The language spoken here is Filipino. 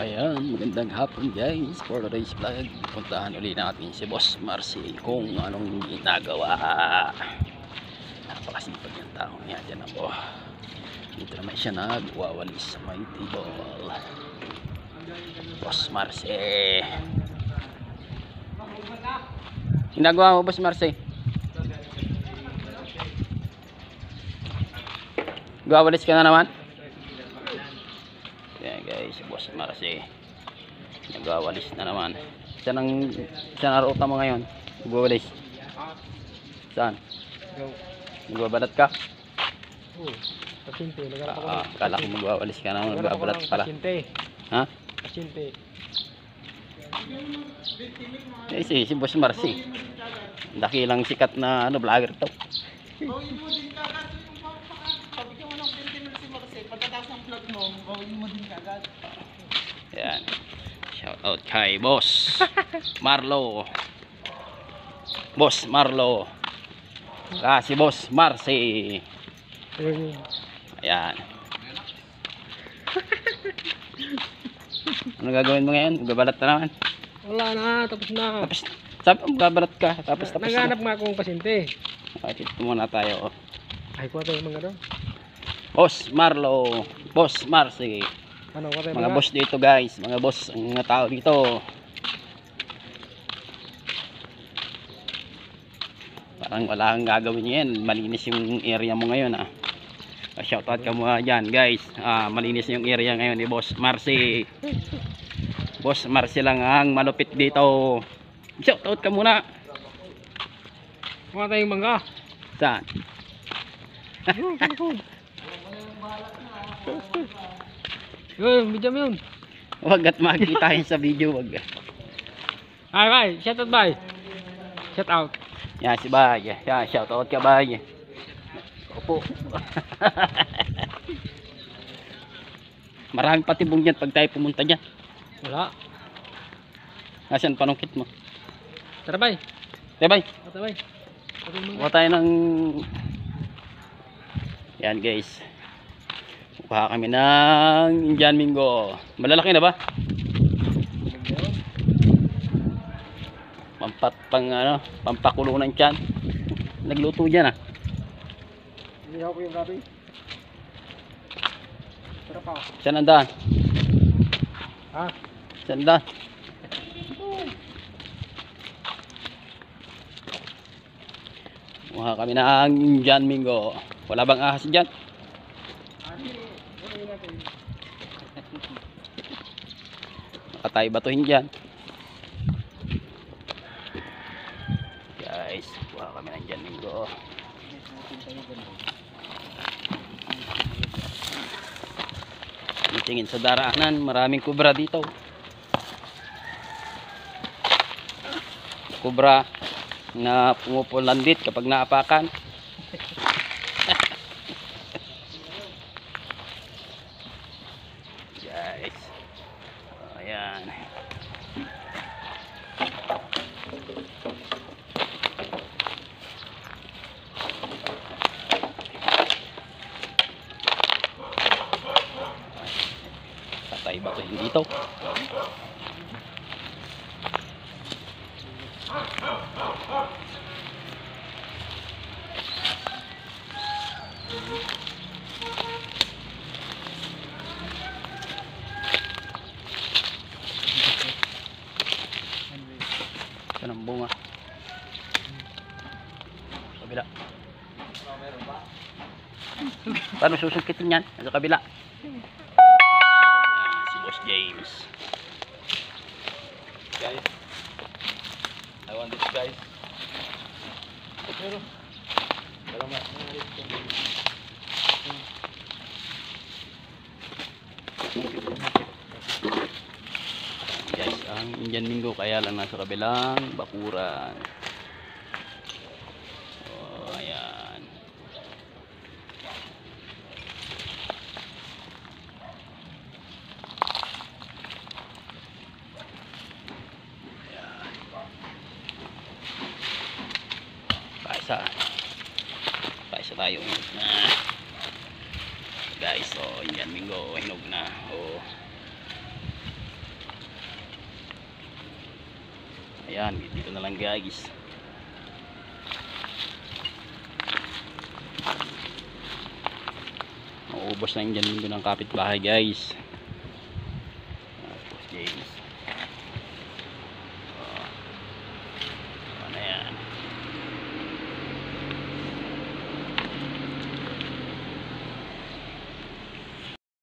Ayan, magandang hapon guys. For today's vlog, puntahan ulit natin si Boss Marcy kung anong ginagawa. Napakasipag yung tao niya. Diyan ako. Dito naman siya nagwawalis sa may table. Boss Marcy. Ginagawa mo, Boss Marcy? Gwawalis ka na naman? Yan guys, si Boss Marcy nagwawalis na naman. Saan ang ruta mo ngayon? Nagwawalis? Saan? Nagwabalat ka? Oo, pasyente. Kala ko magwawalis ka naman. Nagwabalat pala. Pasyente. Ha? Pasyente. Eh, si Boss Marcy, dakilang sikat na vlogger to. Bawin mo din kagad yung pabigyan mo ng 20 minutes si Marcy. Pagkatapos ng vlog mo, bawin mo din kagad. Yan. Shout out kay Boss Marlo. Boss Marlo. Si Boss Marcy. Ayan. Ano gagawin mo ngayon? Magbabalat na naman. Wala na, tapos na. Tapos, sabi mo magbabalat ka. Tapos Naghanap na. nga akong pasyente. Okay, dito muna tayo. Ay, kuha tayo mga doon. Boss Marlo. Boss Marcy. Ano, kuha tayo Mga boss dito guys. Mga boss, mga tao dito. Parang wala kang gagawin yan. Malinis yung area mo ngayon ah. Shoutout ka muna dyan guys. Malinis yung area ngayon ni Boss Marcy. Boss Marcy lang ang malupit dito. Shoutout ka muna. Kuha tayong mangga. Saan? Yun, video mo yun. Wag at makikita yun sa video. Wag. Ay, bye. Shout out, bye. Shout out. Yan si Bay. Yan, shoutout ka Bay. Opo. Maraming patibong dyan pag tayo pumunta dyan. Wala. Nasaan panungkit mo? Tara, bye. Tara Bay. Tara, bye. Kuha tayo ng... Yan guys. Kuha kami ng Indian Mingo. Malalaki na ba? Pampakulo ng tiyan. Nagluto dyan ah. Hindi ako yung gabi. Tara pa. Saan ang daan? Ha? Saan ang daan? Kuha kami ng Indian Mingo. Wala bang ahas dyan? Nakatayo batuhin dyan. Guys, kuha kami ng Indian Mingo. Tingin sa daraanan, maraming kubra dito. Kubra na pumupulandit kapag naapakan. Guys, ayan. Patay ba ito dito? Ito ng bunga. Kabila. Paano susungkitin yan? Sa kabila. Si Boss James. Guys, I want this guys. Pero, salamat. Guys, ang Indian Mingo kaya lang nasa kabilang bakuran. Oh, ayan. Paisa tayo na guys. Oh, Indian Mingo hinog na. Oh. Ayan, dito na lang guys. Maubos na yung dyan ng kapitbahay guys. Tapos James.